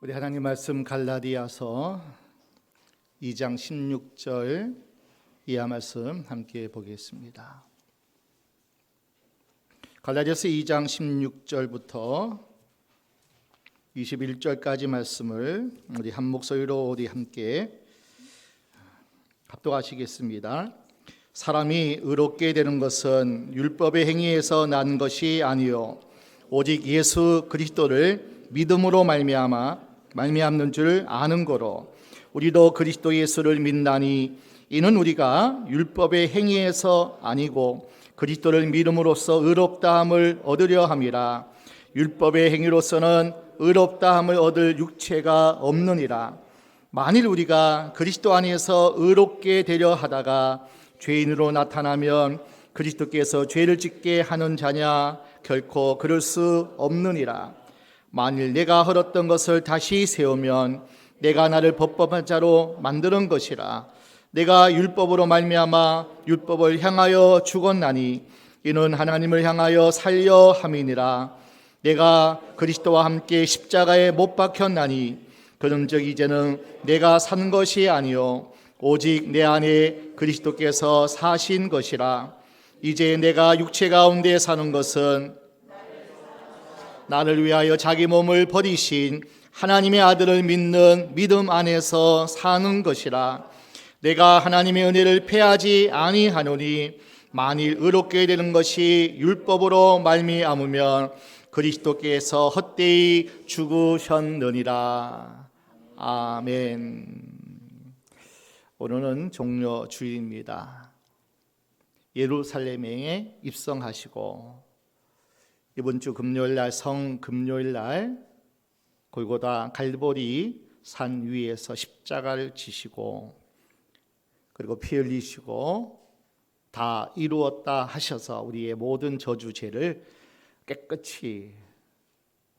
우리 하나님 말씀 갈라디아서 2장 16절 이하 말씀 함께 보겠습니다. 갈라디아서 2장 16절부터 21절까지 말씀을 우리 한 목소리로 우리 함께 합독하시겠습니다. 사람이 의롭게 되는 것은 율법의 행위에서 난 것이 아니요 오직 예수 그리스도를 믿음으로 말미암는 줄 아는 거로 우리도 그리스도 예수를 믿나니 이는 우리가 율법의 행위에서 아니고 그리스도를 믿음으로써 의롭다함을 얻으려 함이라. 율법의 행위로서는 의롭다함을 얻을 육체가 없느니라. 만일 우리가 그리스도 안에서 의롭게 되려 하다가 죄인으로 나타나면 그리스도께서 죄를 짓게 하는 자냐? 결코 그럴 수 없느니라. 만일 내가 헐었던 것을 다시 세우면 내가 나를 법법한 자로 만드는 것이라. 내가 율법으로 말미암아 율법을 향하여 죽었나니 이는 하나님을 향하여 살려 함이니라. 내가 그리스도와 함께 십자가에 못 박혔나니 그런즉 이제는 내가 산 것이 아니요 오직 내 안에 그리스도께서 사신 것이라. 이제 내가 육체 가운데 사는 것은 나를 위하여 자기 몸을 버리신 하나님의 아들을 믿는 믿음 안에서 사는 것이라. 내가 하나님의 은혜를 패하지 아니하노니 만일 의롭게 되는 것이 율법으로 말미암으면 그리스도께서 헛되이 죽으셨느니라. 아멘. 오늘은 종려 주일입니다. 예루살렘에 입성하시고 이번 주 금요일날 성금요일날 골고다 갈보리 산 위에서 십자가를 지시고 그리고 피 흘리시고 다 이루었다 하셔서 우리의 모든 저주 죄를 깨끗이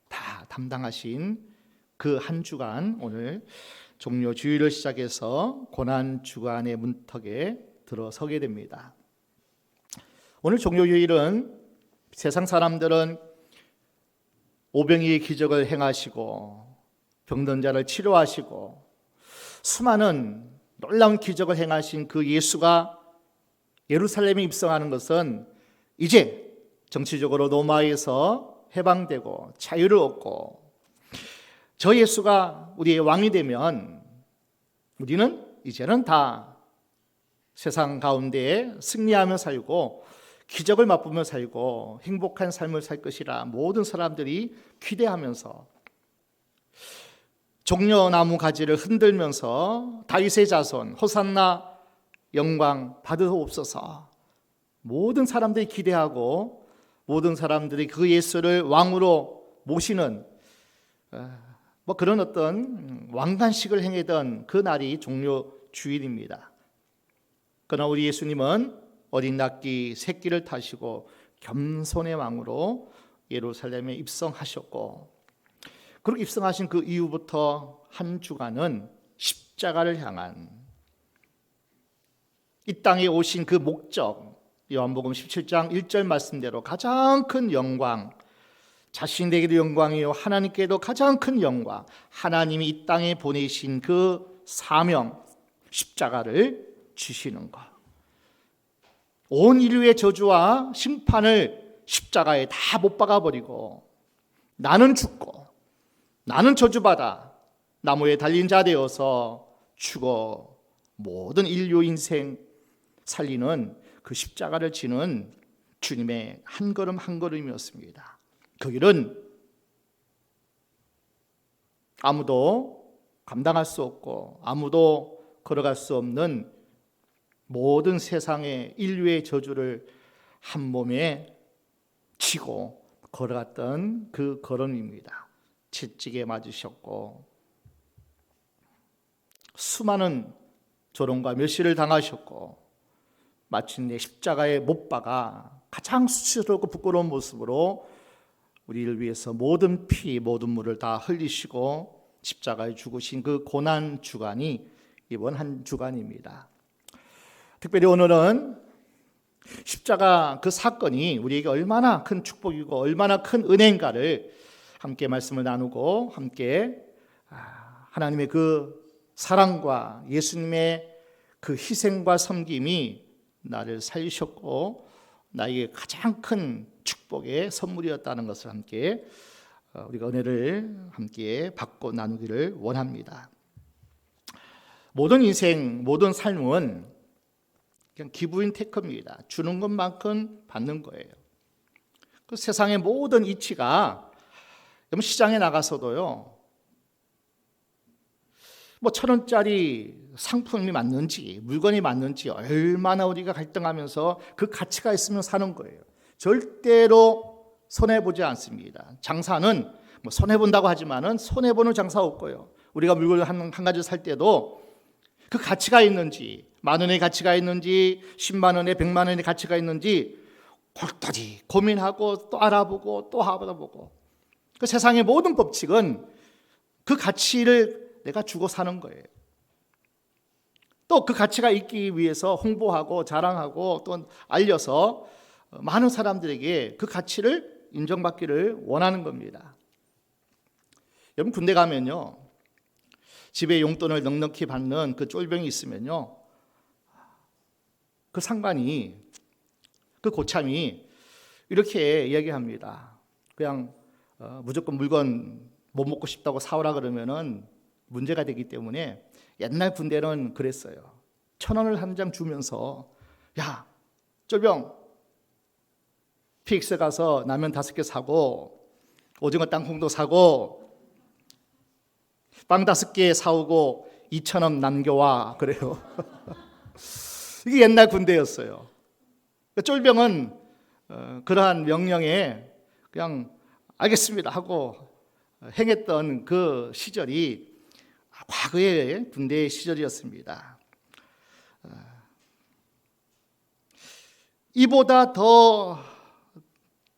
다 담당하신 그 한 주간, 오늘 종려 주일을 시작해서 고난 주간의 문턱에 들어서게 됩니다. 오늘 종려 주일은 세상 사람들은 오병이의 기적을 행하시고 병든 자를 치료하시고 수많은 놀라운 기적을 행하신 그 예수가 예루살렘에 입성하는 것은 이제 정치적으로 로마에서 해방되고 자유를 얻고 저 예수가 우리의 왕이 되면 우리는 이제는 다 세상 가운데에 승리하며 살고 기적을 맛보며 살고 행복한 삶을 살 것이라 모든 사람들이 기대하면서 종려나무 가지를 흔들면서 다윗의 자손 호산나 영광 받으옵소서. 모든 사람들이 기대하고 모든 사람들이 그 예수를 왕으로 모시는 그런 어떤 왕관식을 행하던 그 날이 종려 주일입니다. 그러나 우리 예수님은 어린 낙기 새끼를 타시고 겸손의 왕으로 예루살렘에 입성하셨고 그렇게 입성하신 그 이후부터 한 주간은 십자가를 향한 이 땅에 오신 그 목적, 요한복음 17장 1절 말씀대로 가장 큰 영광, 자신에게도 영광이요 하나님께도 가장 큰 영광, 하나님이 이 땅에 보내신 그 사명, 십자가를 지시는 것. 온 인류의 저주와 심판을 십자가에 다 못 박아버리고 나는 죽고 나는 저주받아 나무에 달린 자 되어서 죽어 모든 인류 인생 살리는 그 십자가를 지는 주님의 한 걸음 한 걸음이었습니다. 그 길은 아무도 감당할 수 없고 아무도 걸어갈 수 없는 모든 세상의 인류의 저주를 한 몸에 지고 걸어갔던 그 걸음입니다. 채찍에 맞으셨고 수많은 조롱과 멸시를 당하셨고 마침내 십자가에 못 박아 가장 수치스럽고 부끄러운 모습으로 우리를 위해서 모든 피 모든 물을 다 흘리시고 십자가에 죽으신 그 고난 주간이 이번 한 주간입니다. 특별히 오늘은 십자가 그 사건이 우리에게 얼마나 큰 축복이고 얼마나 큰 은혜인가를 함께 말씀을 나누고 함께 하나님의 그 사랑과 예수님의 그 희생과 섬김이 나를 살리셨고 나에게 가장 큰 축복의 선물이었다는 것을 함께 우리가 은혜를 함께 받고 나누기를 원합니다. 모든 인생, 모든 삶은 그냥 기브인 테크입니다. 주는 것만큼 받는 거예요. 그 세상의 모든 이치가 시장에 나가서도요, 뭐 1,000원짜리 상품이 맞는지 물건이 맞는지 얼마나 우리가 갈등하면서 그 가치가 있으면 사는 거예요. 절대로 손해보지 않습니다. 장사는 뭐 손해본다고 하지만은 손해보는 장사 없고요. 우리가 물건을 한 가지 살 때도 그 가치가 있는지, 10,000원의 가치가 있는지 10만 원에 100만 원의 가치가 있는지 골똘히 고민하고 또 알아보고 또 알아보고, 그 세상의 모든 법칙은 그 가치를 내가 주고 사는 거예요. 또 그 가치가 있기 위해서 홍보하고 자랑하고 또 알려서 많은 사람들에게 그 가치를 인정받기를 원하는 겁니다. 여러분, 군대 가면요, 집에 용돈을 넉넉히 받는 그 쫄병이 있으면요, 그 상관이, 그 고참이 이렇게 이야기합니다. 그냥 무조건 물건 못 먹고 싶다고 사오라 그러면은 문제가 되기 때문에 옛날 군대는 그랬어요. 1,000원을 한 장 주면서, 야, 쫄병, PX 가서 라면 5개 사고 오징어 땅콩도 사고 빵 5개 사오고 2,000원 남겨와, 그래요. 이게 옛날 군대였어요. 쫄병은 그러한 명령에 그냥 알겠습니다 하고 행했던 그 시절이 과거의 군대의 시절이었습니다. 이보다 더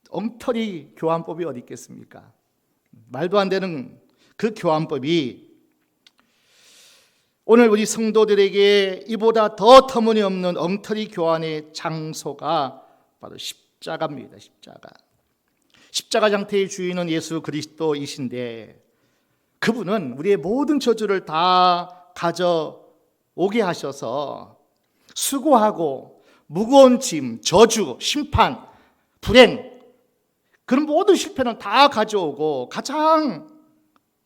엉터리 교환법이 어디 있겠습니까? 말도 안 되는 그 교환법이 오늘 우리 성도들에게 이보다 더 터무니없는 엉터리 교환의 장소가 바로 십자가입니다. 십자가 장태의 주인은 예수 그리스도이신데, 그분은 우리의 모든 저주를 다 가져오게 하셔서 수고하고 무거운 짐, 저주, 심판, 불행, 그런 모든 실패는 다 가져오고 가장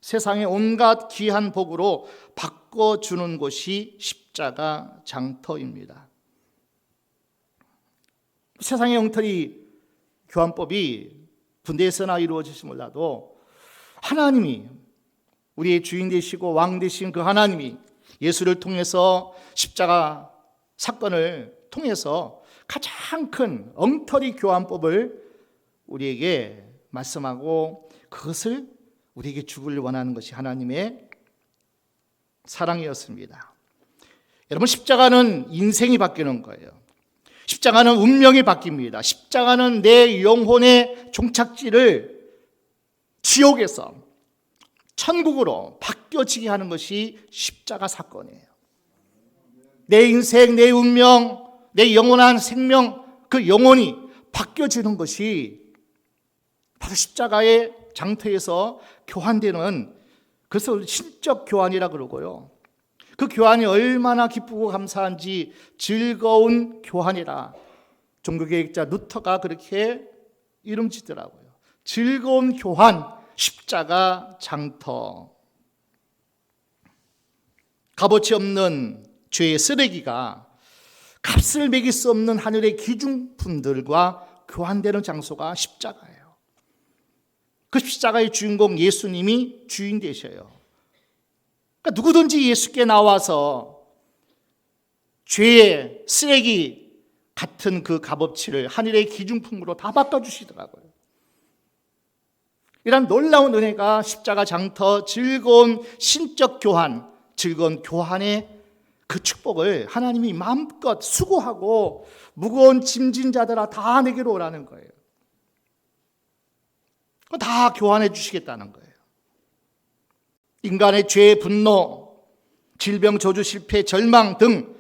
세상의 온갖 귀한 복으로 바꿔주는 곳이 십자가 장터입니다. 세상의 엉터리 교환법이 군대에서나 이루어질지 몰라도 하나님이, 우리의 주인 되시고 왕 되신 그 하나님이 예수를 통해서 십자가 사건을 통해서 가장 큰 엉터리 교환법을 우리에게 말씀하고 그것을 우리에게 주기를 원하는 것이 하나님의 사랑이었습니다. 여러분, 십자가는 인생이 바뀌는 거예요. 십자가는 운명이 바뀝니다. 십자가는 내 영혼의 종착지를 지옥에서 천국으로 바뀌어지게 하는 것이 십자가 사건이에요. 내 인생, 내 운명, 내 영원한 생명, 그 영혼이 바뀌어지는 것이 바로 십자가의 장터에서 교환되는, 그래서 신적 교환이라 그러고요. 그 교환이 얼마나 기쁘고 감사한지 즐거운 교환이라 종교개혁자 루터가 그렇게 이름 짓더라고요. 즐거운 교환, 십자가 장터. 값어치 없는 죄의 쓰레기가 값을 매길 수 없는 하늘의 기중품들과 교환되는 장소가 십자가예요. 그 십자가의 주인공 예수님이 주인 되셔요. 그러니까 누구든지 예수께 나와서 죄의 쓰레기 같은 그 값어치를 하늘의 기중품으로 다 바꿔주시더라고요. 이런 놀라운 은혜가 십자가 장터, 즐거운 신적 교환, 즐거운 교환의 그 축복을 하나님이 마음껏 수고하고 무거운 짐진 자들아 다 내게로 오라는 거예요. 다 교환해 주시겠다는 거예요. 인간의 죄, 분노, 질병, 저주, 실패, 절망 등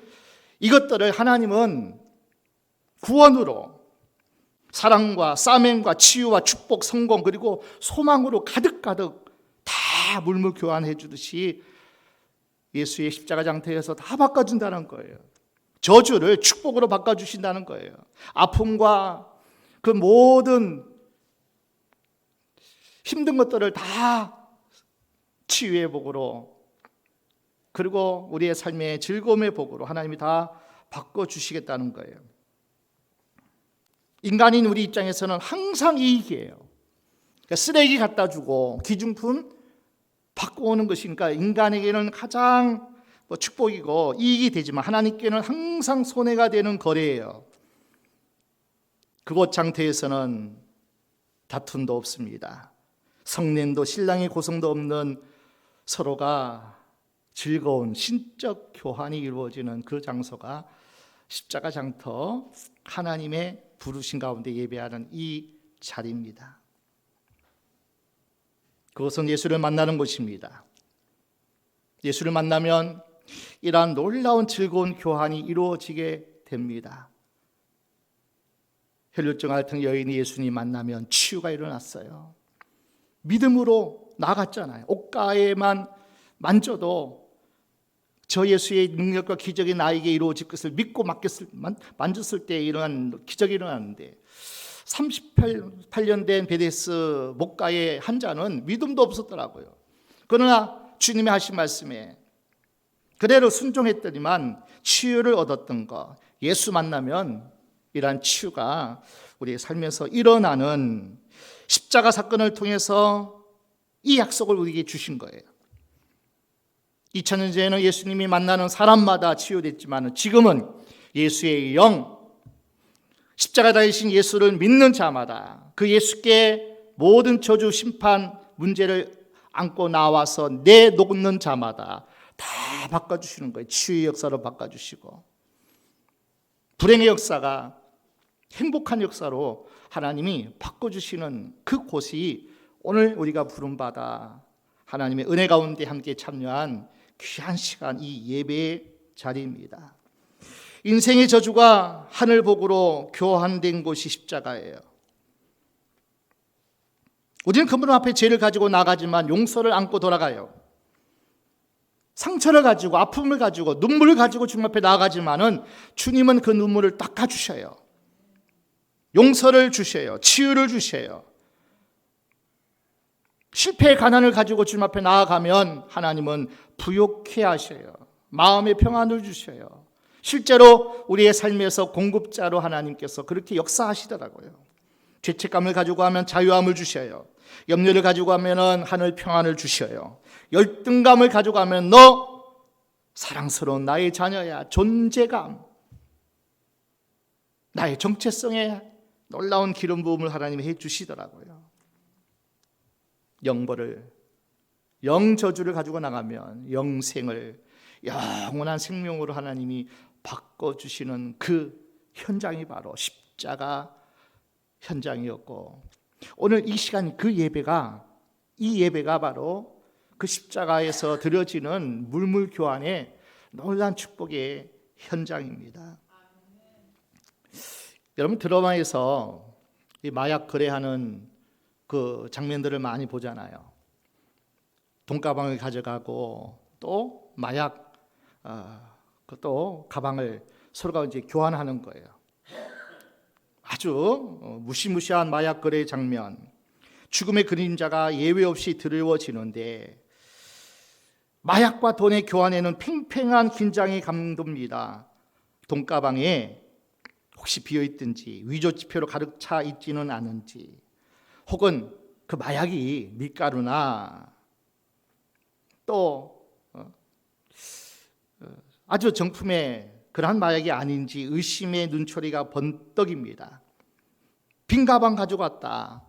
이것들을 하나님은 구원으로, 사랑과 싸맨과 치유와 축복, 성공, 그리고 소망으로 가득가득 다 다 물물 교환해 주듯이 예수의 십자가 장터에서 다 바꿔준다는 거예요. 저주를 축복으로 바꿔주신다는 거예요. 아픔과 그 모든 힘든 것들을 다 치유의 복으로, 그리고 우리의 삶의 즐거움의 복으로 하나님이 다 바꿔주시겠다는 거예요. 인간인 우리 입장에서는 항상 이익이에요. 그러니까 쓰레기 갖다 주고 기중품 바꿔오는 것이니까 인간에게는 가장 축복이고 이익이 되지만 하나님께는 항상 손해가 되는 거래예요. 그곳 장터에서는 다툼도 없습니다. 성냄도 신랑의 고성도 없는 서로가 즐거운 신적 교환이 이루어지는 그 장소가 십자가 장터, 하나님의 부르신 가운데 예배하는 이 자리입니다. 그것은 예수를 만나는 곳입니다. 예수를 만나면 이러한 놀라운 즐거운 교환이 이루어지게 됩니다. 혈루증 앓던 여인이 예수님 만나면 치유가 일어났어요. 믿음으로 나갔잖아요. 옷가에만 만져도 저 예수의 능력과 기적이 나에게 이루어질 것을 믿고 만졌을 때 일어난 기적이 일어났는데 38년 된 베데스 목가의 환자는 믿음도 없었더라고요. 그러나 주님이 하신 말씀에 그대로 순종했더니만 치유를 얻었던 것, 예수 만나면 이러한 치유가 우리의 삶에서 일어나는 십자가 사건을 통해서 이 약속을 우리에게 주신 거예요. 2000년 전에는 예수님이 만나는 사람마다 치유됐지만 지금은 예수의 영, 십자가 달리신 예수를 믿는 자마다 그 예수께 모든 저주, 심판, 문제를 안고 나와서 내놓는 자마다 다 바꿔주시는 거예요. 치유의 역사로 바꿔주시고 불행의 역사가 행복한 역사로 하나님이 바꿔주시는 그 곳이 오늘 우리가 부름받아 하나님의 은혜 가운데 함께 참여한 귀한 시간, 이 예배의 자리입니다. 인생의 저주가 하늘복으로 교환된 곳이 십자가예요. 우리는 그분 앞에 죄를 가지고 나가지만 용서를 안고 돌아가요. 상처를 가지고 아픔을 가지고 눈물을 가지고 주님 앞에 나가지만은 주님은 그 눈물을 닦아주셔요. 용서를 주셔요. 치유를 주셔요. 실패의 가난을 가지고 주님 앞에 나아가면 하나님은 부욕해 하셔요. 마음의 평안을 주셔요. 실제로 우리의 삶에서 공급자로 하나님께서 그렇게 역사하시더라고요. 죄책감을 가지고 하면 자유함을 주셔요. 염려를 가지고 하면 하늘 평안을 주셔요. 열등감을 가지고 하면 너 사랑스러운 나의 자녀야. 존재감, 나의 정체성에 놀라운 기름 부음을 하나님이 해주시더라고요. 영벌을, 영저주를 가지고 나가면 영생을 영원한 생명으로 하나님이 바꿔주시는 그 현장이 바로 십자가 현장이었고, 오늘 이 시간 이 예배가 바로 그 십자가에서 드려지는 물물 교환의 놀라운 축복의 현장입니다. 여러분 드라마에서 이 마약 거래하는 그 장면들을 많이 보잖아요. 돈가방을 가져가고 또 마약 또 가방을 서로가 이제 교환하는 거예요. 아주 무시무시한 마약 거래 장면, 죽음의 그림자가 예외 없이 드리워지는데 마약과 돈의 교환에는 팽팽한 긴장이 감돕니다. 돈가방에 혹시 비어있든지 위조지폐로 가득 차 있지는 않은지, 혹은 그 마약이 밀가루나 또 아주 정품의 그러한 마약이 아닌지 의심의 눈초리가 번떡입니다. 빈 가방 가지고 왔다,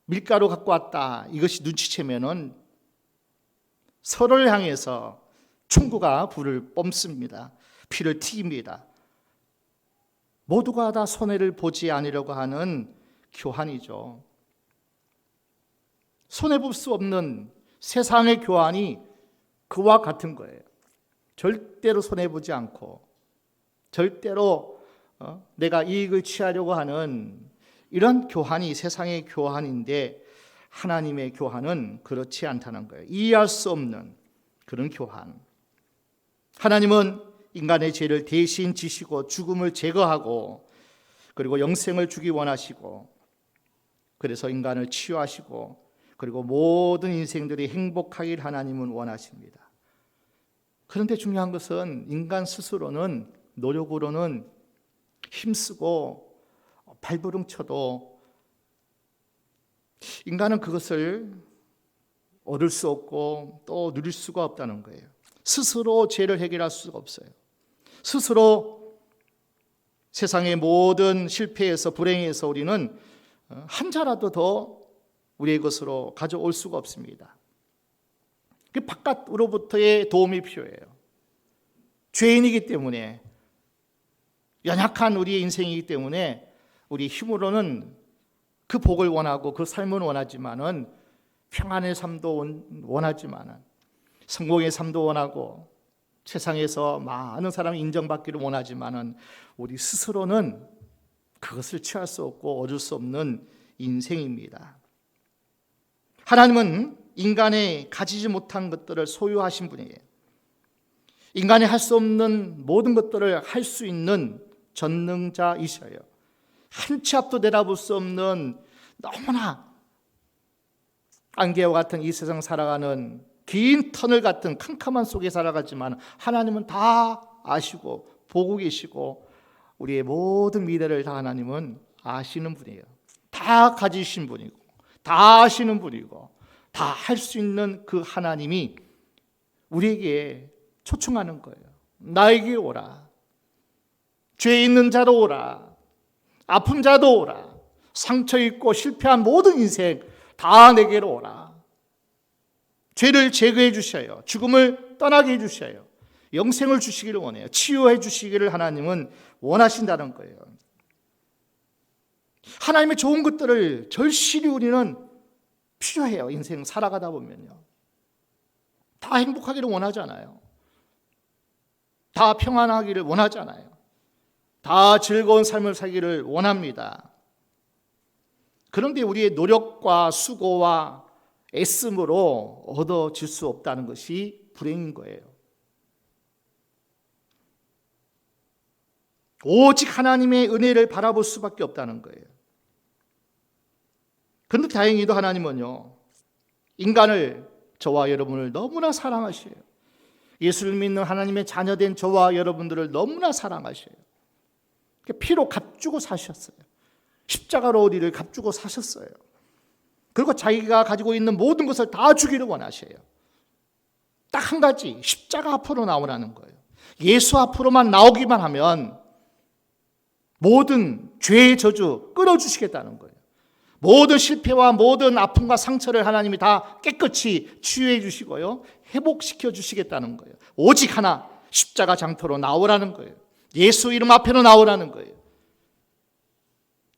밀가루 갖고 왔다, 이것이 눈치채면은 서로를 향해서 총구가 불을 뿜습니다. 피를 튀깁니다. 모두가 다 손해를 보지 않으려고 하는 교환이죠. 손해볼 수 없는 세상의 교환이 그와 같은 거예요. 절대로 손해보지 않고 절대로 내가 이익을 취하려고 하는 이런 교환이 세상의 교환인데, 하나님의 교환은 그렇지 않다는 거예요. 이해할 수 없는 그런 교환. 하나님은 인간의 죄를 대신 지시고 죽음을 제거하고 그리고 영생을 주기 원하시고 그래서 인간을 치유하시고 그리고 모든 인생들이 행복하길 하나님은 원하십니다. 그런데 중요한 것은 인간 스스로는 노력으로는 힘쓰고 발버둥 쳐도 인간은 그것을 얻을 수 없고 또 누릴 수가 없다는 거예요. 스스로 죄를 해결할 수가 없어요. 스스로 세상의 모든 실패에서 불행에서 우리는 한 자라도 더 우리의 것으로 가져올 수가 없습니다. 그 바깥으로부터의 도움이 필요해요. 죄인이기 때문에 연약한 우리의 인생이기 때문에 우리 힘으로는 그 복을 원하고 그 삶을 원하지만은 평안의 삶도 원하지만은 성공의 삶도 원하고 세상에서 많은 사람이 인정받기를 원하지만은 우리 스스로는 그것을 취할 수 없고 얻을 수 없는 인생입니다. 하나님은 인간의 가지지 못한 것들을 소유하신 분이에요. 인간이 할 수 없는 모든 것들을 할 수 있는 전능자이셔요. 한 치 앞도 내다볼 수 없는 너무나 안개와 같은 이 세상 살아가는 긴 터널 같은 캄캄한 속에 살아가지만 하나님은 다 아시고 보고 계시고 우리의 모든 미래를 다 하나님은 아시는 분이에요. 다 가지신 분이고 다 아시는 분이고 다 할 수 있는 그 하나님이 우리에게 초청하는 거예요. 나에게 오라. 죄 있는 자도 오라. 아픈 자도 오라. 상처 있고 실패한 모든 인생 다 내게로 오라. 죄를 제거해 주셔요. 죽음을 떠나게 해 주셔요. 영생을 주시기를 원해요. 치유해 주시기를 하나님은 원하신다는 거예요. 하나님의 좋은 것들을 절실히 우리는 필요해요. 인생 살아가다 보면요. 다 행복하기를 원하잖아요. 다 평안하기를 원하잖아요. 다 즐거운 삶을 살기를 원합니다. 그런데 우리의 노력과 수고와 애씀으로 얻어질 수 없다는 것이 불행인 거예요. 오직 하나님의 은혜를 바라볼 수밖에 없다는 거예요. 그런데 다행히도 하나님은요, 인간을, 저와 여러분을 너무나 사랑하셔요. 예수를 믿는 하나님의 자녀된 저와 여러분들을 너무나 사랑하셔요. 피로 값주고 사셨어요. 십자가로 우리를 값주고 사셨어요. 그리고 자기가 가지고 있는 모든 것을 다 주기를 원하셔요. 딱 한 가지, 십자가 앞으로 나오라는 거예요. 예수 앞으로만 나오기만 하면 모든 죄의 저주 끊어주시겠다는 거예요. 모든 실패와 모든 아픔과 상처를 하나님이 다 깨끗이 치유해 주시고요, 회복시켜 주시겠다는 거예요. 오직 하나, 십자가 장터로 나오라는 거예요. 예수 이름 앞에로 나오라는 거예요.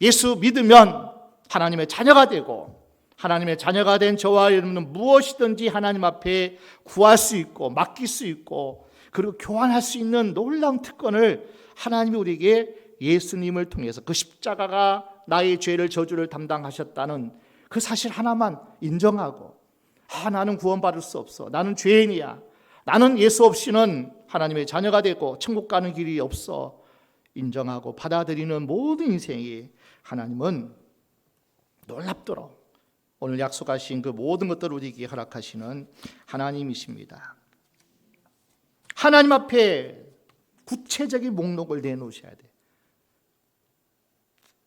예수 믿으면 하나님의 자녀가 되고, 하나님의 자녀가 된 저와 여러분은 무엇이든지 하나님 앞에 구할 수 있고 맡길 수 있고 그리고 교환할 수 있는 놀라운 특권을 하나님이 우리에게 예수님을 통해서, 그 십자가가 나의 죄를 저주를 담당하셨다는 그 사실 하나만 인정하고, 나는 구원받을 수 없어, 나는 죄인이야, 나는 예수 없이는 하나님의 자녀가 되고 천국 가는 길이 없어 인정하고 받아들이는 모든 인생이 하나님은 놀랍도록 오늘 약속하신 그 모든 것들을 우리에게 허락하시는 하나님이십니다. 하나님 앞에 구체적인 목록을 내놓으셔야 돼요.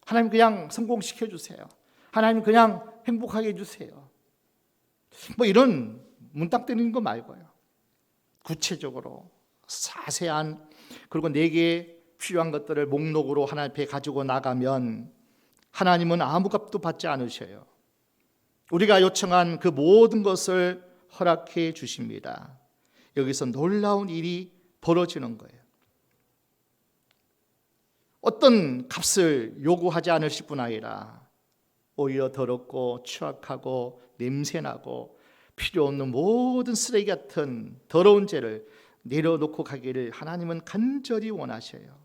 하나님 그냥 성공시켜 주세요. 하나님 그냥 행복하게 해주세요. 뭐 이런 문딱 드리는 거 말고요. 구체적으로 자세한, 그리고 내게 필요한 것들을 목록으로 하나님 앞에 가지고 나가면 하나님은 아무 값도 받지 않으셔요. 우리가 요청한 그 모든 것을 허락해 주십니다. 여기서 놀라운 일이 벌어지는 거예요. 어떤 값을 요구하지 않으실 뿐 아니라 오히려 더럽고 추악하고 냄새나고 필요 없는 모든 쓰레기 같은 더러운 죄를 내려놓고 가기를 하나님은 간절히 원하셔요.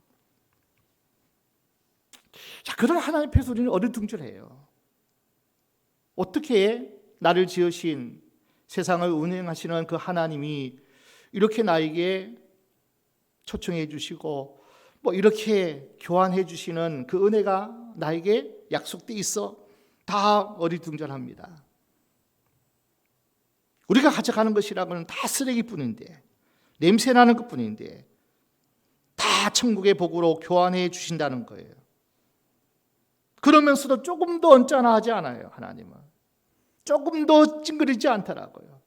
자, 그런 하나님 앞에서 우리는 어리둥절해요. 어떻게 나를 지으신 세상을 운행하시는 그 하나님이 이렇게 나에게 초청해 주시고 이렇게 교환해 주시는 그 은혜가 나에게 약속돼 있어? 다 어리둥절합니다. 우리가 가져가는 것이라고는 다 쓰레기뿐인데, 냄새나는 것뿐인데 다 천국의 복으로 교환해 주신다는 거예요. 그러면서도 조금 더 언짢아하지 않아요. 하나님은 조금 더 찡그리지 않더라고요.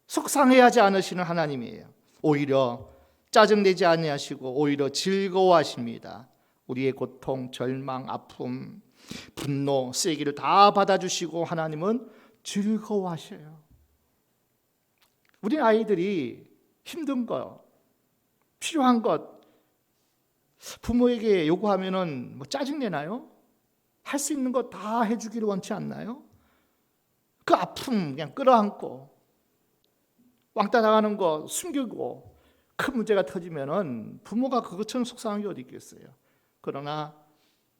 속상해하지 않으시는 하나님이에요. 오히려 짜증내지 아니하시고 오히려 즐거워하십니다. 우리의 고통, 절망, 아픔, 분노, 쓰레기를 다 받아주시고 하나님은 즐거워하셔요. 우리 아이들이 힘든 것, 필요한 것 부모에게 요구하면은 짜증내나요? 할 수 있는 것 다 해주기를 원치 않나요? 그 아픔 그냥 끌어안고 왕따 당하는 거 숨기고 큰 문제가 터지면은 부모가 그것처럼 속상한 게 어디 있겠어요. 그러나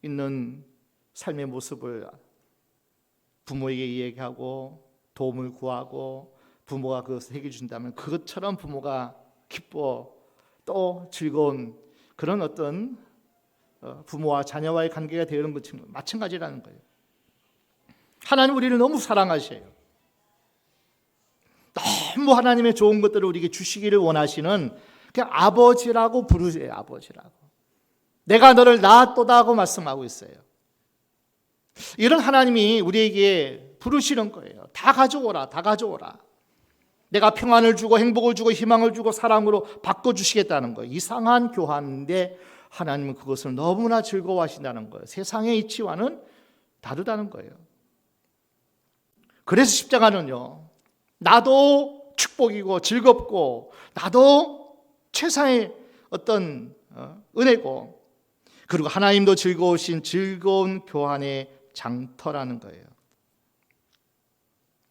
있는 삶의 모습을 부모에게 이야기하고 도움을 구하고 부모가 그것을 해결해 준다면 그것처럼 부모가 기뻐 또 즐거운 그런 어떤 부모와 자녀와의 관계가 되는 것처럼 마찬가지라는 거예요. 하나님 우리를 너무 사랑하셔요. 너무 하나님의 좋은 것들을 우리에게 주시기를 원하시는 그냥 아버지라고 부르세요. 아버지라고. 내가 너를 낳았도다 하고 말씀하고 있어요. 이런 하나님이 우리에게 부르시는 거예요. 다 가져오라. 다 가져오라. 내가 평안을 주고 행복을 주고 희망을 주고 사랑으로 바꿔주시겠다는 거예요. 이상한 교환인데 하나님은 그것을 너무나 즐거워하신다는 거예요. 세상의 이치와는 다르다는 거예요. 그래서 십자가는요, 나도 축복이고 즐겁고 나도 최상의 어떤 은혜고 그리고 하나님도 즐거우신 즐거운 교환의 장터라는 거예요.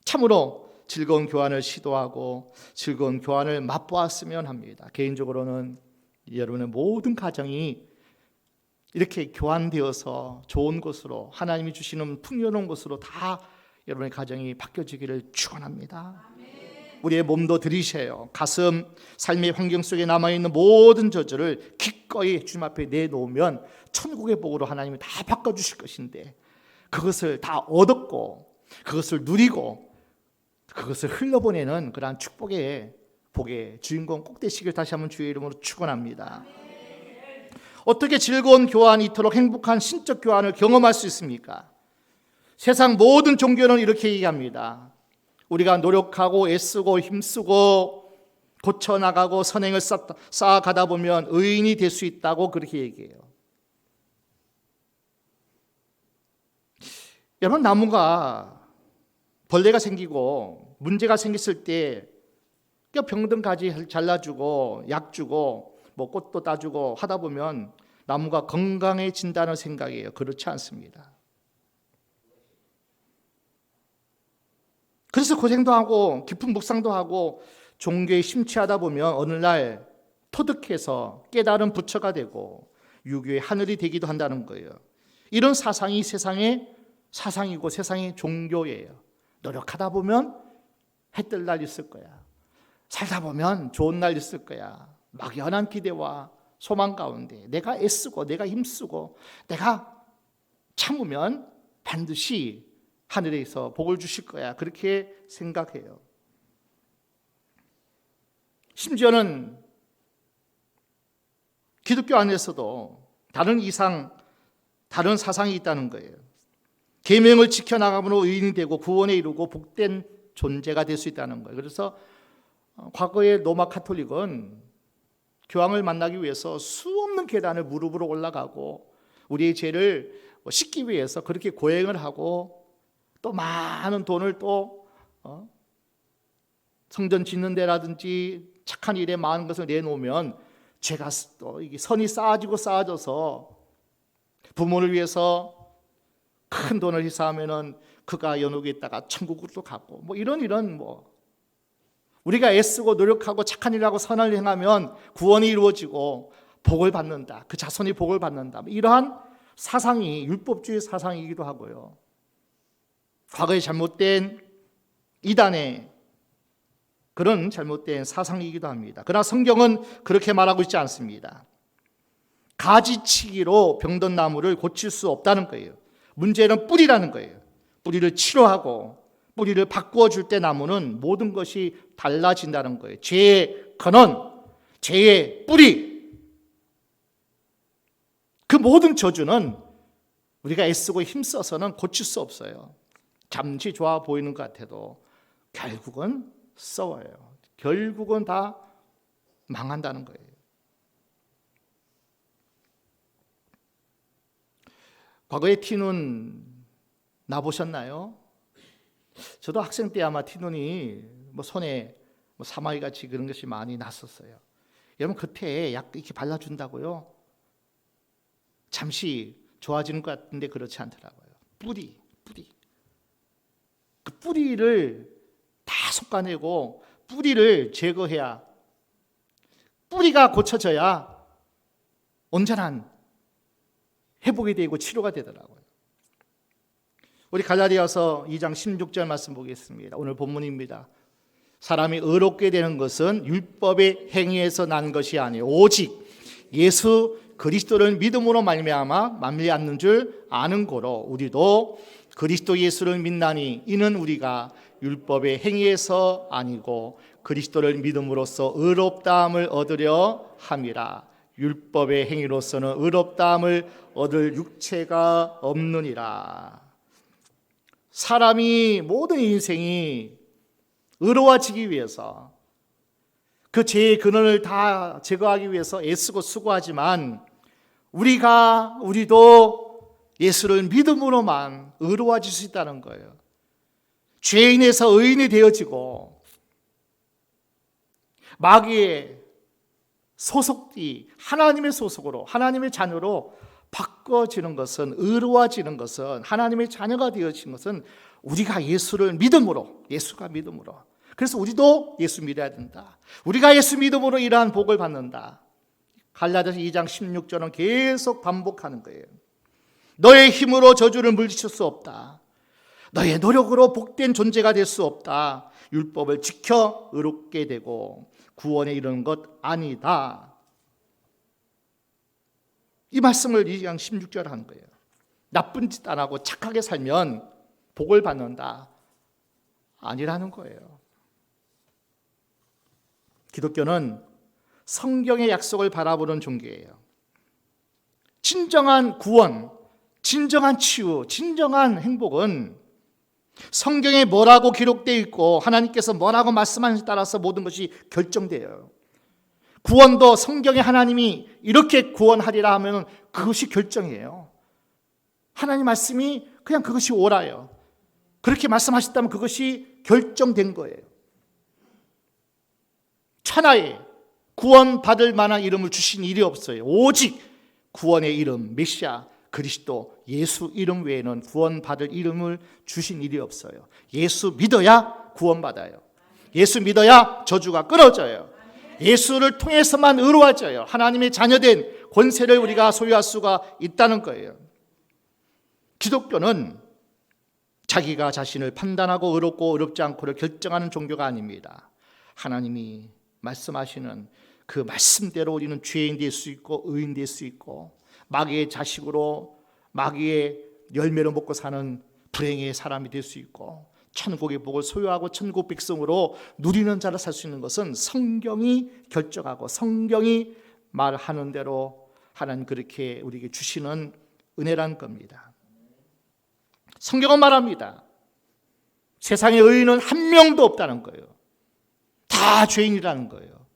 참으로 즐거운 교환을 시도하고 즐거운 교환을 맛보았으면 합니다. 개인적으로는 여러분의 모든 가정이 이렇게 교환되어서 좋은 곳으로 하나님이 주시는 풍요로운 곳으로 다 여러분의 가정이 바뀌어지기를 축원합니다. 우리의 몸도 들이셔요. 가슴, 삶의 환경 속에 남아있는 모든 저주를 기꺼이 주님 앞에 내놓으면 천국의 복으로 하나님이 다 바꿔주실 것인데 그것을 다 얻었고 그것을 누리고 그것을 흘려보내는 그러한 축복의 복의 주인공 꼭 되시길 다시 한번 주의 이름으로 축원합니다. 어떻게 즐거운 교환이 이토록 행복한 신적 교환을 경험할 수 있습니까? 세상 모든 종교는 이렇게 얘기합니다. 우리가 노력하고 애쓰고 힘쓰고 고쳐나가고 선행을 쌓아가다 보면 의인이 될 수 있다고 그렇게 얘기해요. 여러분, 나무가 벌레가 생기고 문제가 생겼을 때 병든 가지 잘라주고 약 주고 꽃도 따주고 하다 보면 나무가 건강해진다는 생각이에요. 그렇지 않습니다. 그래서 고생도 하고 깊은 묵상도 하고 종교에 심취하다 보면 어느 날 터득해서 깨달은 부처가 되고 유교의 하늘이 되기도 한다는 거예요. 이런 사상이 세상의 사상이고 세상의 종교예요. 노력하다 보면 해 뜰 날 있을 거야. 살다 보면 좋은 날 있을 거야. 막연한 기대와 소망 가운데 내가 애쓰고 내가 힘쓰고 내가 참으면 반드시 하늘에서 복을 주실 거야. 그렇게 생각해요. 심지어는 기독교 안에서도 다른 사상이 있다는 거예요. 계명을 지켜나감으로 의인이 되고 구원에 이르고 복된 존재가 될 수 있다는 거예요. 그래서 과거의 로마 카톨릭은 교황을 만나기 위해서 수없는 계단을 무릎으로 올라가고 우리의 죄를 씻기 위해서 그렇게 고행을 하고 또 많은 돈을 또 성전 짓는 데라든지 착한 일에 많은 것을 내놓으면 죄가 또 이게 선이 쌓아져서 부모를 위해서 큰 돈을 희사하면은 그가 연옥에 있다가 천국으로 가고 이런 우리가 애쓰고 노력하고 착한 일하고 선을 행하면 구원이 이루어지고 복을 받는다. 그 자손이 복을 받는다. 이러한 사상이 율법주의 사상이기도 하고요. 과거에 잘못된 이단의 그런 잘못된 사상이기도 합니다. 그러나 성경은 그렇게 말하고 있지 않습니다. 가지치기로 병든 나무를 고칠 수 없다는 거예요. 문제는 뿌리라는 거예요. 뿌리를 치료하고 뿌리를 바꾸어 줄 때 나무는 모든 것이 달라진다는 거예요. 죄의 근원, 죄의 뿌리, 그 모든 저주는 우리가 애쓰고 힘써서는 고칠 수 없어요. 잠시 좋아 보이는 것 같아도 결국은 썩어요. 결국은 다 망한다는 거예요. 과거에 티눈 나보셨나요? 저도 학생 때 아마 티눈이 손에 사마귀 같이 그런 것이 많이 났었어요. 여러분 겉에 약 이렇게 발라준다고요? 잠시 좋아지는 것 같은데 그렇지 않더라고요. 뿌리. 그 뿌리를 다 솎아내고 뿌리를 제거해야, 뿌리가 고쳐져야 온전한 회복이 되고 치료가 되더라고요. 우리 갈라디아서 2장 16절 말씀 보겠습니다. 오늘 본문입니다. 사람이 의롭게 되는 것은 율법의 행위에서 난 것이 아니요 오직 예수 그리스도를 믿음으로 말미암아 말미암는 줄 아는 고로 우리도 그리스도 예수를 믿나니 이는 우리가 율법의 행위에서 아니고 그리스도를 믿음으로써 의롭다함을 얻으려 함이라. 율법의 행위로서는 의롭다함을 얻을 육체가 없느니라. 사람이 모든 인생이 의로워지기 위해서 그 죄의 근원을 다 제거하기 위해서 애쓰고 수고하지만 우리도 예수를 믿음으로만 의로워질 수 있다는 거예요. 죄인에서 의인이 되어지고 마귀의 소속이 하나님의 소속으로, 하나님의 자녀로 바꿔지는 것은, 의로워지는 것은, 하나님의 자녀가 되어진 것은 우리가 예수를 믿음으로, 예수가 믿음으로. 그래서 우리도 예수 믿어야 된다. 우리가 예수 믿음으로 이러한 복을 받는다. 갈라디아서 2장 16절은 계속 반복하는 거예요. 너의 힘으로 저주를 물리칠 수 없다. 너의 노력으로 복된 존재가 될 수 없다. 율법을 지켜 의롭게 되고 구원에 이르는 것 아니다. 이 말씀을 2장 16절 하는 거예요. 나쁜 짓 안 하고 착하게 살면 복을 받는다. 아니라는 거예요. 기독교는 성경의 약속을 바라보는 종교예요. 진정한 구원, 진정한 치유, 진정한 행복은 성경에 뭐라고 기록되어 있고 하나님께서 뭐라고 말씀하는지 따라서 모든 것이 결정돼요. 구원도 성경에 하나님이 이렇게 구원하리라 하면 그것이 결정이에요. 하나님 말씀이 그냥 그것이 옳아요. 그렇게 말씀하셨다면 그것이 결정된 거예요. 천하에 구원받을 만한 이름을 주신 일이 없어요. 오직 구원의 이름 메시아 그리스도 예수 이름 외에는 구원받을 이름을 주신 일이 없어요. 예수 믿어야 구원받아요. 예수 믿어야 저주가 끊어져요. 예수를 통해서만 의로워져요. 하나님의 자녀된 권세를 우리가 소유할 수가 있다는 거예요. 기독교는 자기가 자신을 판단하고 의롭고 의롭지 않고를 결정하는 종교가 아닙니다. 하나님이 말씀하시는 그 말씀대로 우리는 죄인 될 수 있고 의인 될 수 있고 마귀의 자식으로 마귀의 열매를 먹고 사는 불행의 사람이 될 수 있고 천국의 복을 소유하고 천국 백성으로 누리는 자를 살 수 있는 것은 성경이 결정하고 성경이 말하는 대로 하나님 그렇게 우리에게 주시는 은혜란 겁니다. 성경은 말합니다. 세상에 의인은 한 명도 없다는 거예요. 다 죄인이라는 거예요.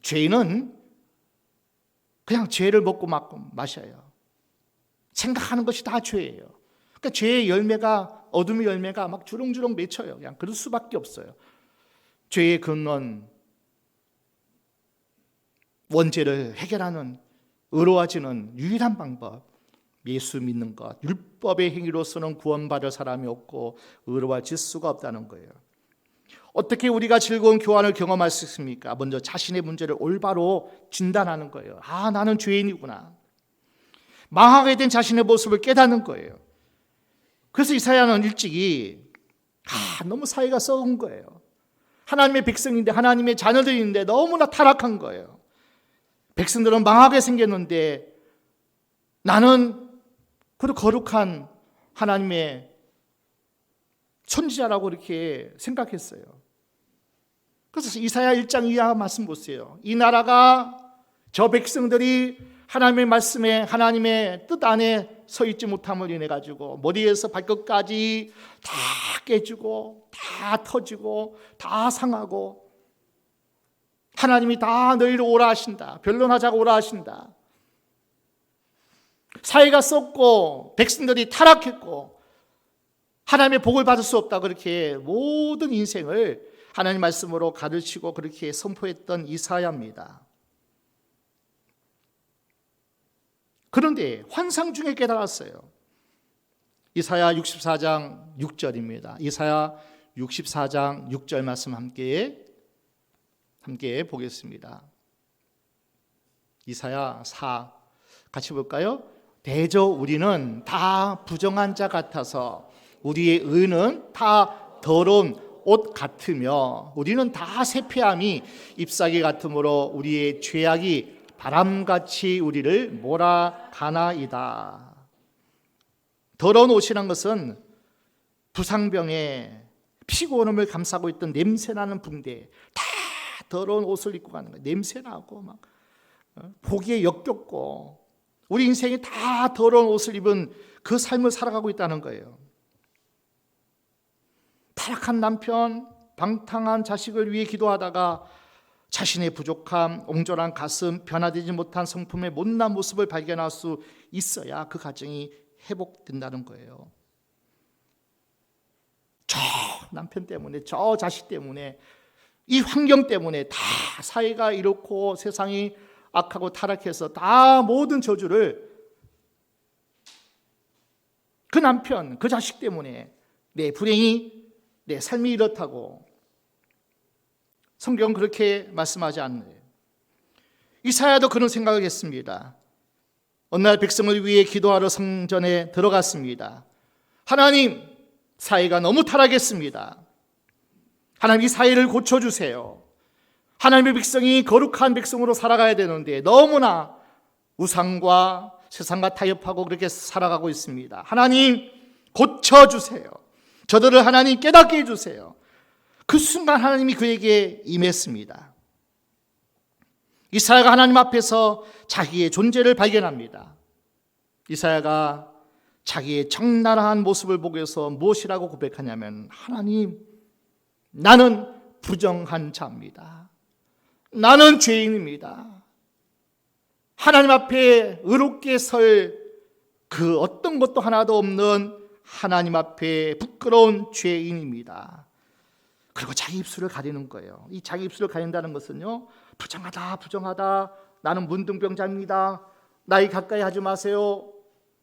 죄인은 그냥 죄를 먹고 마셔요. 생각하는 것이 다 죄예요. 그러니까 죄의 열매가, 어둠의 열매가 막 주렁주렁 맺혀요. 그냥 그럴 수밖에 없어요. 죄의 근원, 원죄를 해결하는, 의로워지는 유일한 방법, 예수 믿는 것. 율법의 행위로서는 구원받을 사람이 없고 의로워질 수가 없다는 거예요. 어떻게 우리가 즐거운 교환을 경험할 수 있습니까? 먼저 자신의 문제를 올바로 진단하는 거예요. 아, 나는 죄인이구나. 망하게 된 자신의 모습을 깨닫는 거예요. 그래서 이사야는 일찍이 너무 사회가 썩은 거예요. 하나님의 백성인데, 하나님의 자녀들인데 너무나 타락한 거예요. 백성들은 망하게 생겼는데 나는 그래도 거룩한 하나님의 선지자라고 이렇게 생각했어요. 그래서 이사야 1장 2하 말씀 보세요. 이 나라가, 저 백성들이 하나님의 말씀에, 하나님의 뜻 안에 서 있지 못함을 인해 가지고 머리에서 발끝까지 다 깨지고 다 터지고 다 상하고, 하나님이 다 너희를 오라 하신다, 변론하자고 오라 하신다. 사회가 썩고 백성들이 타락했고 하나님의 복을 받을 수 없다, 그렇게 모든 인생을 하나님 말씀으로 가르치고 그렇게 선포했던 이사야입니다. 그런데 환상 중에 깨달았어요. 이사야 64장 6절입니다. 이사야 64장 6절 말씀 함께 보겠습니다. 이사야 4 같이 볼까요? 대저 우리는 다 부정한 자 같아서 우리의 의는 다 더러운 옷 같으며 우리는 다 쇠폐함이 잎사귀 같으므로 우리의 죄악이 바람같이 우리를 몰아가나이다. 더러운 옷이란 것은 부상병에 피고름을 감싸고 있던 냄새나는 붕대, 다 더러운 옷을 입고 가는 거예요. 냄새나고 막 보기에 역겹고, 우리 인생이 다 더러운 옷을 입은 그 삶을 살아가고 있다는 거예요. 타락한 남편, 방탕한 자식을 위해 기도하다가 자신의 부족함, 옹졸한 가슴, 변화되지 못한 성품의 못난 모습을 발견할 수 있어야 그 가정이 회복된다는 거예요. 저 남편 때문에, 저 자식 때문에, 이 환경 때문에 다 사회가 이렇고 세상이 악하고 타락해서 다 모든 저주를 그 남편, 그 자식 때문에 내 불행이, 내 삶이 이렇다고 성경은 그렇게 말씀하지 않네요. 이사야도 그런 생각을 했습니다. 어느 날 백성을 위해 기도하러 성전에 들어갔습니다. 하나님, 사회가 너무 타락했습니다. 하나님, 이 사회를 고쳐주세요. 하나님의 백성이 거룩한 백성으로 살아가야 되는데 너무나 우상과 세상과 타협하고 그렇게 살아가고 있습니다. 하나님, 고쳐주세요. 저들을 하나님 깨닫게 해주세요. 그 순간 하나님이 그에게 임했습니다. 이사야가 하나님 앞에서 자기의 존재를 발견합니다. 이사야가 자기의 적나라한 모습을 보고서 무엇이라고 고백하냐면, 하나님, 나는 부정한 자입니다. 나는 죄인입니다. 하나님 앞에 의롭게 설 그 어떤 것도 하나도 없는 하나님 앞에 부끄러운 죄인입니다. 그리고 자기 입술을 가리는 거예요. 이 자기 입술을 가린다는 것은요, 부정하다, 부정하다, 나는 문둥병자입니다, 나이 가까이 하지 마세요.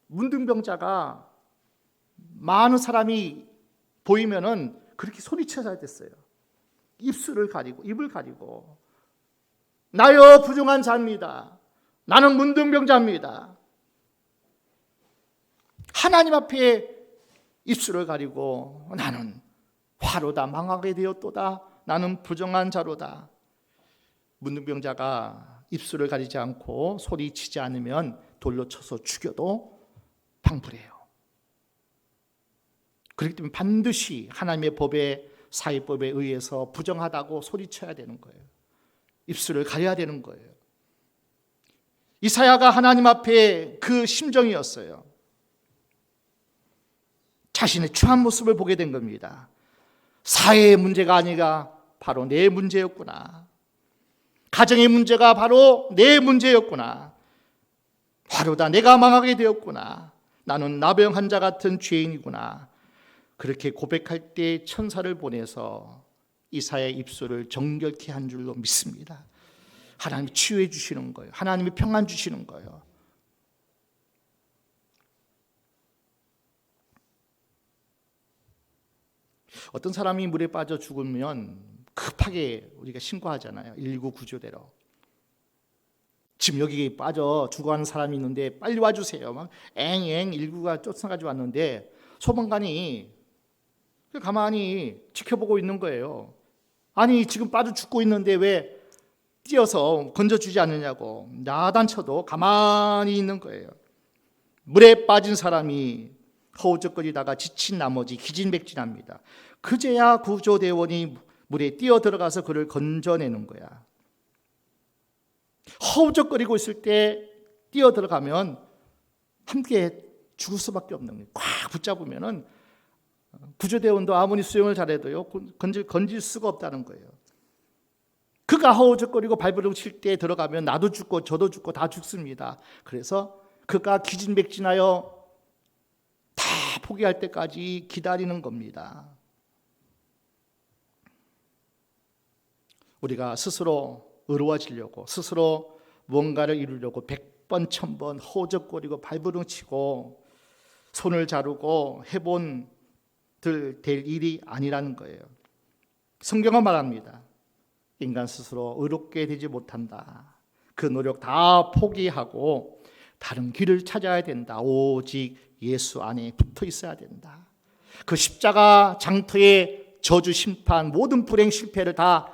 문둥병자가 많은 사람이 보이면은 그렇게 소리쳐야 됐어요. 입술을 가리고, 입을 가리고, 나여 부정한 자입니다, 나는 문둥병자입니다. 하나님 앞에 입술을 가리고, 나는 화로다, 망하게 되었도다, 나는 부정한 자로다. 문둥병자가 입술을 가리지 않고 소리치지 않으면 돌로 쳐서 죽여도 방불해요. 그렇기 때문에 반드시 하나님의 법에, 사회법에 의해서 부정하다고 소리쳐야 되는 거예요. 입술을 가려야 되는 거예요. 이사야가 하나님 앞에 그 심정이었어요. 자신의 추한 모습을 보게 된 겁니다. 사회의 문제가 아니라 바로 내 문제였구나. 가정의 문제가 바로 내 문제였구나. 화로다, 내가 망하게 되었구나. 나는 나병 환자 같은 죄인이구나. 그렇게 고백할 때 천사를 보내서 이사야의 입술을 정결케 한 줄로 믿습니다. 하나님이 치유해 주시는 거예요. 하나님이 평안 주시는 거예요. 어떤 사람이 물에 빠져 죽으면 급하게 우리가 신고하잖아요. 119 구조대로. 지금 여기 빠져 죽어가는 사람이 있는데 빨리 와주세요. 막 앵앵 119가 쫓아가지고 왔는데 소방관이 가만히 지켜보고 있는 거예요. 아니 지금 빠져 죽고 있는데 왜 뛰어서 건져주지 않느냐고 야단쳐도 가만히 있는 거예요. 물에 빠진 사람이 허우적거리다가 지친 나머지 기진맥진합니다. 그제야 구조대원이 물에 뛰어 들어가서 그를 건져내는 거야. 허우적거리고 있을 때 뛰어 들어가면 함께 죽을 수밖에 없는 거예요. 꽉 붙잡으면은 구조대원도 아무리 수영을 잘해도요 건질 수가 없다는 거예요. 그가 허우적거리고 발버둥 칠 때 들어가면 나도 죽고 저도 죽고 다 죽습니다. 그래서 그가 기진맥진하여 다 포기할 때까지 기다리는 겁니다. 우리가 스스로 의로워지려고 스스로 뭔가를 이루려고 100번 1000번 허우적거리고 발버둥 치고 손을 자르고 해본 될 일이 아니라는 거예요. 성경은 말합니다. 인간 스스로 의롭게 되지 못한다. 그 노력 다 포기하고 다른 길을 찾아야 된다. 오직 예수 안에 붙어 있어야 된다. 그 십자가 장터의 저주 심판 모든 불행 실패를 다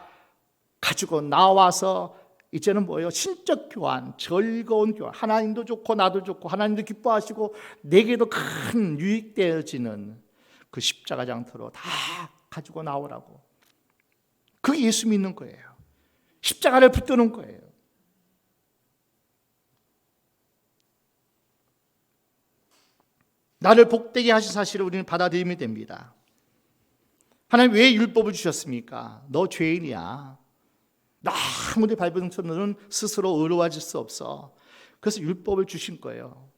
가지고 나와서 이제는 뭐예요? 신적 교환, 즐거운 교환. 하나님도 좋고 나도 좋고 하나님도 기뻐하시고 내게도 큰 유익되어지는 그 십자가 장터로 다 가지고 나오라고. 그게 예수 믿는 거예요. 십자가를 붙드는 거예요. 나를 복되게 하신 사실을 우리는 받아들이면 됩니다. 하나님 왜 율법을 주셨습니까? 너 죄인이야. 아무리 발버둥 쳐도 너는 스스로 의로워질 수 없어. 그래서 율법을 주신 거예요.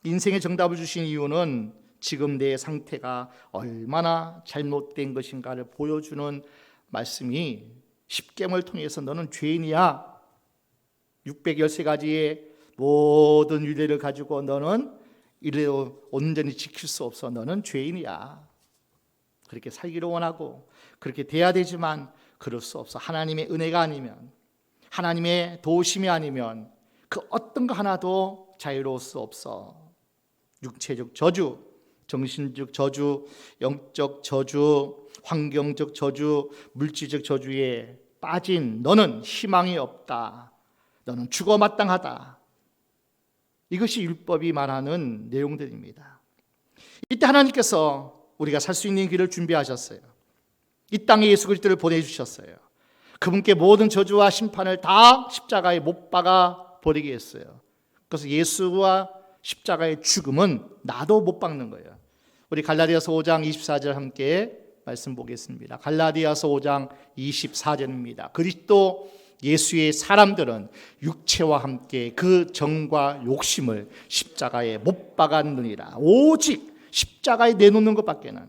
인생의 정답을 주신 이유는 지금 내 상태가 얼마나 잘못된 것인가를 보여주는 말씀이 십계명을 통해서 너는 죄인이야. 613가지의 모든 율례를 가지고 너는 이래로 온전히 지킬 수 없어. 너는 죄인이야. 그렇게 살기를 원하고 그렇게 돼야 되지만 그럴 수 없어. 하나님의 은혜가 아니면, 하나님의 도우심이 아니면 그 어떤 거 하나도 자유로울 수 없어. 육체적 저주, 정신적 저주, 영적 저주, 환경적 저주, 물질적 저주에 빠진 너는 희망이 없다. 너는 죽어 마땅하다. 이것이 율법이 말하는 내용들입니다. 이때 하나님께서 우리가 살 수 있는 길을 준비하셨어요. 이 땅에 예수 그리스도를 보내주셨어요. 그분께 모든 저주와 심판을 다 십자가에 못 박아 버리게 했어요. 그래서 예수와 십자가의 죽음은 나도 못 박는 거예요. 우리 갈라디아서 5장 24절 함께 말씀 보겠습니다. 갈라디아서 5장 24절입니다. 그리스도 예수의 사람들은 육체와 함께 그 정과 욕심을 십자가에 못 박았느니라. 오직 십자가에 내놓는 것밖에는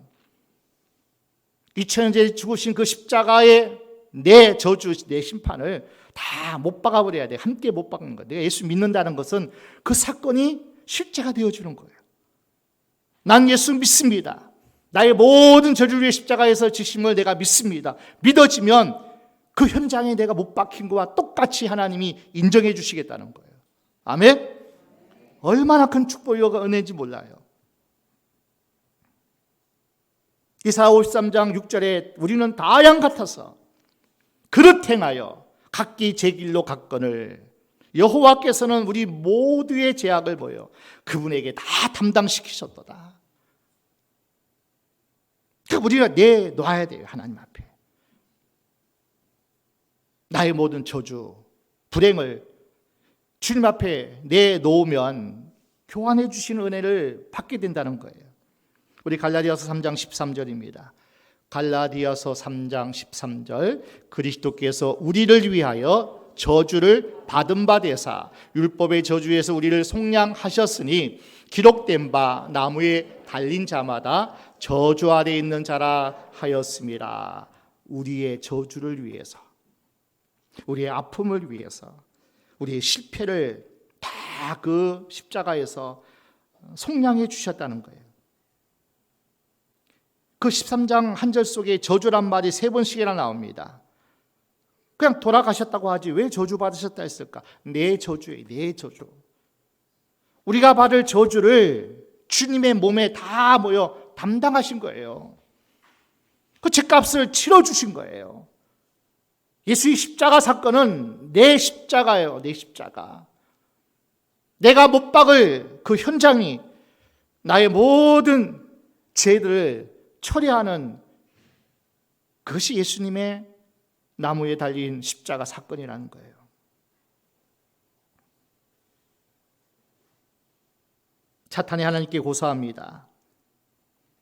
2000년 전에 죽으신 그 십자가에 내 저주, 내 심판을 다 못 박아버려야 돼. 함께 못 박는 거예요. 내가 예수 믿는다는 것은 그 사건이 실제가 되어주는 거예요. 난 예수 믿습니다. 나의 모든 저주를 위해 십자가에서 지심을 내가 믿습니다. 믿어지면 그 현장에 내가 못 박힌 것과 똑같이 하나님이 인정해 주시겠다는 거예요. 아멘? 얼마나 큰 축복이고 은혜인지 몰라요. 이사야 53장 6절에 우리는 다 양 같아서 그릇 행하여 각기 제 길로 갔거늘 여호와께서는 우리 모두의 죄악을 보여 그분에게 다 담당시키셨도다. 그러니까 우리가 내놔야 돼요. 하나님 앞에. 나의 모든 저주, 불행을 주님 앞에 내놓으면 교환해 주시는 은혜를 받게 된다는 거예요. 우리 갈라디아서 3장 13절입니다. 갈라디아서 3장 13절 그리스도께서 우리를 위하여 저주를 받은 바 되사 율법의 저주에서 우리를 속량하셨으니 기록된 바 나무에 달린 자마다 저주 아래 있는 자라 하였습니다. 우리의 저주를 위해서, 우리의 아픔을 위해서, 우리의 실패를 다 그 십자가에서 속량해 주셨다는 거예요. 그 13장 한 절 속에 저주란 말이 3번씩이나 나옵니다. 그냥 돌아가셨다고 하지 왜 저주 받으셨다 했을까? 내 저주예요. 내 저주. 우리가 받을 저주를 주님의 몸에 다 모여 담당하신 거예요. 그 죄값을 치러주신 거예요. 예수의 십자가 사건은 내 십자가예요. 내 십자가. 내가 못 박을 그 현장이 나의 모든 죄들을 처리하는 그것이 예수님의 나무에 달린 십자가 사건이라는 거예요. 사탄이 하나님께 고소합니다.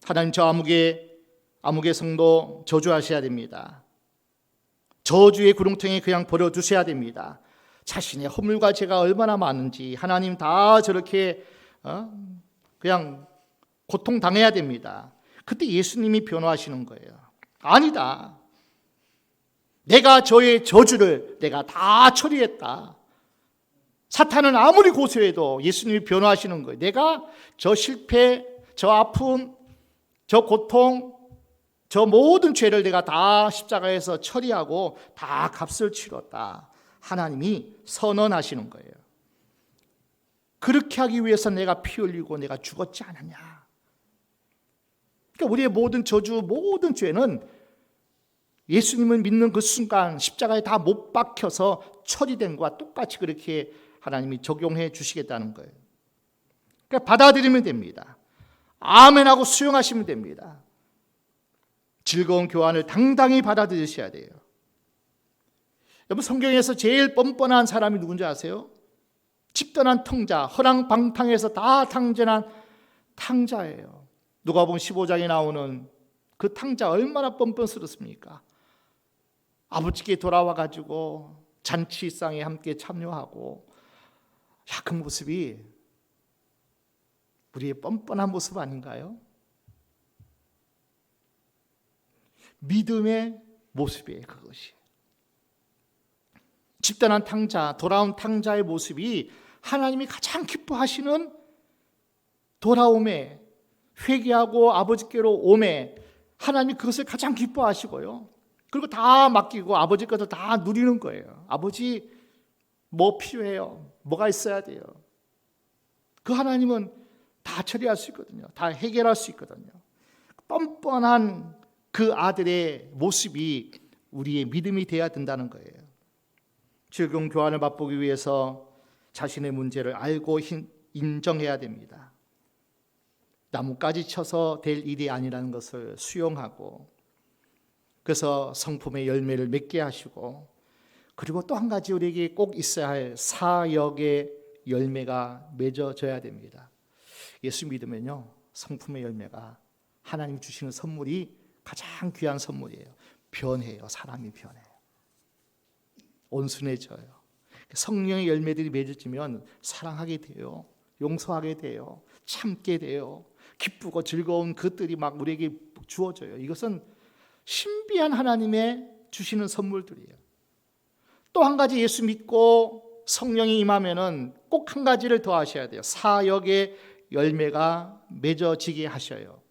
하나님, 저 아무개 성도 저주하셔야 됩니다. 저주의 구렁텅이에 그냥 버려두셔야 됩니다. 자신의 허물과 죄가 얼마나 많은지 하나님 다 저렇게 그냥 고통당해야 됩니다. 그때 예수님이 변호하시는 거예요. 아니다. 내가 저의 저주를 내가 다 처리했다. 사탄은 아무리 고소해도 예수님이 변호하시는 거예요. 내가 저 실패, 저 아픔, 저 고통, 저 모든 죄를 내가 다 십자가에서 처리하고 다 값을 치렀다. 하나님이 선언하시는 거예요. 그렇게 하기 위해서 내가 피 흘리고 내가 죽었지 않았냐. 그러니까 우리의 모든 저주, 모든 죄는 예수님을 믿는 그 순간 십자가에 다 못 박혀서 처리된 것과 똑같이 그렇게 하나님이 적용해 주시겠다는 거예요. 그러니까 받아들이면 됩니다. 아멘하고 수용하시면 됩니다. 즐거운 교환을 당당히 받아들이셔야 돼요. 여러분, 성경에서 제일 뻔뻔한 사람이 누군지 아세요? 집단한 탕자, 허랑방탕에서 다 탕전한 탕자예요. 누가복음 15장에 나오는 그 탕자 얼마나 뻔뻔스럽습니까? 아버지께 돌아와 가지고 잔치상에 함께 참여하고, 그 모습이 우리의 뻔뻔한 모습 아닌가요? 믿음의 모습이에요, 그것이. 집단한 탕자, 돌아온 탕자의 모습이 하나님이 가장 기뻐하시는 돌아옴에, 회개하고 아버지께로 오매, 하나님이 그것을 가장 기뻐하시고요. 그리고 다 맡기고 아버지 것을 다 누리는 거예요. 아버지, 뭐 필요해요? 뭐가 있어야 돼요? 그 하나님은 다 처리할 수 있거든요. 다 해결할 수 있거든요. 뻔뻔한 그 아들의 모습이 우리의 믿음이 되어야 된다는 거예요. 즐거운 교환을 맛보기 위해서 자신의 문제를 알고 인정해야 됩니다. 나뭇가지 쳐서 될 일이 아니라는 것을 수용하고, 그래서 성품의 열매를 맺게 하시고, 그리고 또 한 가지 우리에게 꼭 있어야 할 사역의 열매가 맺어져야 됩니다. 예수 믿으면요, 성품의 열매가 하나님 주시는 선물이 가장 귀한 선물이에요. 변해요. 사람이 변해요. 온순해져요. 성령의 열매들이 맺어지면 사랑하게 돼요. 용서하게 돼요. 참게 돼요. 기쁘고 즐거운 것들이 막 우리에게 주어져요. 이것은 신비한 하나님의 주시는 선물들이에요. 또 한 가지, 예수 믿고 성령이 임하면은 꼭 한 가지를 더 하셔야 돼요. 사역의 열매가 맺어지게 하셔요.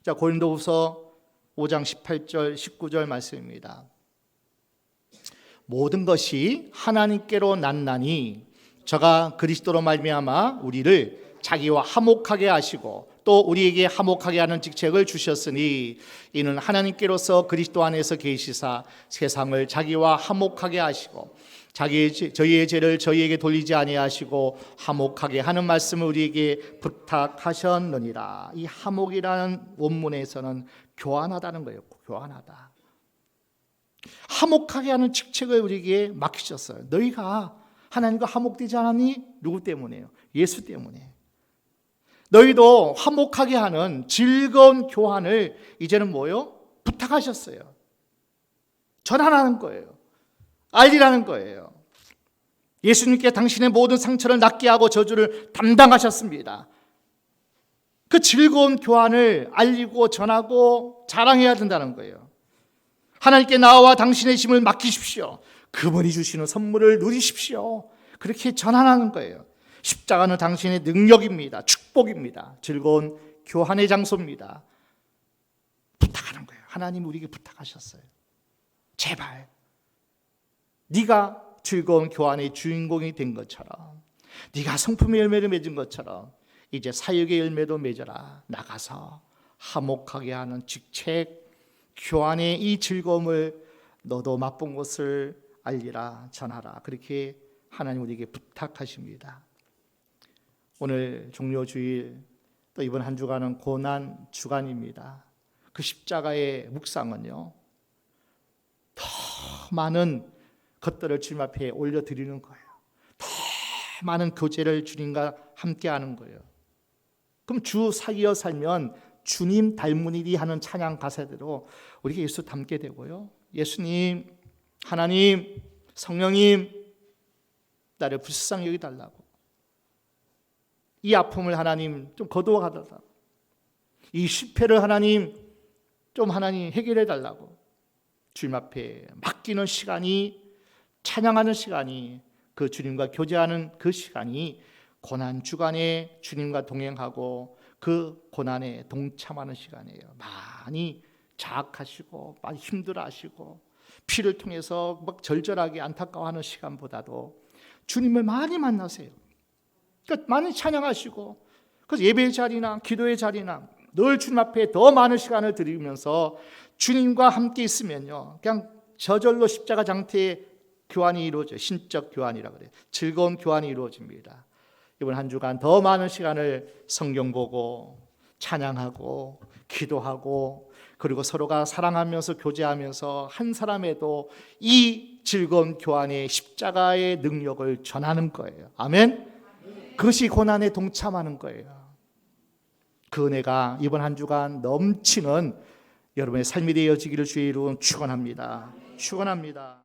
자, 고린도후서 5장 18절 19절 말씀입니다. 모든 것이 하나님께로 났나니 저가 그리스도로 말미암아 우리를 자기와 화목하게 하시고 또 우리에게 화목하게 하는 직책을 주셨으니 이는 하나님께로서 그리스도 안에서 계시사 세상을 자기와 화목하게 하시고 저희의 죄를 저희에게 돌리지 아니하시고 화목하게 하는 말씀을 우리에게 부탁하셨느니라. 이 화목이라는 원문에서는 교환하다는 거예요. 교환하다. 화목하게 하는 직책을 우리에게 맡기셨어요. 너희가 하나님과 화목되지 않았니? 누구 때문에요? 예수 때문에. 너희도 화목하게 하는 즐거운 교환을 이제는 뭐요? 부탁하셨어요. 전하라는 거예요. 알리라는 거예요. 예수님께 당신의 모든 상처를 낫게 하고 저주를 담당하셨습니다. 그 즐거운 교환을 알리고 전하고 자랑해야 된다는 거예요. 하나님께 나와 당신의 짐을 맡기십시오. 그분이 주시는 선물을 누리십시오. 그렇게 전하라는 거예요. 십자가는 당신의 능력입니다. 축복입니다. 즐거운 교환의 장소입니다. 부탁하는 거예요. 하나님이 우리에게 부탁하셨어요. 제발 네가 즐거운 교환의 주인공이 된 것처럼, 네가 성품의 열매를 맺은 것처럼 이제 사역의 열매도 맺어라. 나가서 화목하게 하는 직책, 교환의 이 즐거움을 너도 맛본 것을 알리라, 전하라. 그렇게 하나님 우리에게 부탁하십니다. 오늘 종료주일, 또 이번 한 주간은 고난 주간입니다. 그 십자가의 묵상은요, 더 많은 것들을 주님 앞에 올려드리는 거예요. 더 많은 교제를 주님과 함께하는 거예요. 그럼 주 사귀어 살면 주님 닮으리니 하는 찬양 가사대로 우리가 예수 닮게 되고요, 예수님, 하나님, 성령님, 나를 불쌍히 여기달라고, 이 아픔을 하나님 좀 거두어 가달라고, 이 실패를 하나님 좀 하나님 해결해 달라고 주님 앞에 맡기는 시간이, 찬양하는 시간이, 그 주님과 교제하는 그 시간이 고난 주간에 주님과 동행하고 그 고난에 동참하는 시간이에요. 많이 자학하시고 많이 힘들어하시고 피를 통해서 막 절절하게 안타까워하는 시간보다도 주님을 많이 만나세요. 그러니까 많이 찬양하시고, 그래서 예배의 자리나 기도의 자리나 늘 주님 앞에 더 많은 시간을 드리면서 주님과 함께 있으면요, 그냥 저절로 십자가 장태의 교환이 이루어져요. 신적 교환이라고 그래요. 즐거운 교환이 이루어집니다. 이번 한 주간 더 많은 시간을 성경 보고 찬양하고 기도하고, 그리고 서로가 사랑하면서 교제하면서 한 사람에도 이 즐거운 교환의 십자가의 능력을 전하는 거예요. 아멘. 그것이 고난에 동참하는 거예요. 그 은혜가 이번 한 주간 넘치는 여러분의 삶이 되어지기를 주의 이름으로 축원합니다. 축원합니다.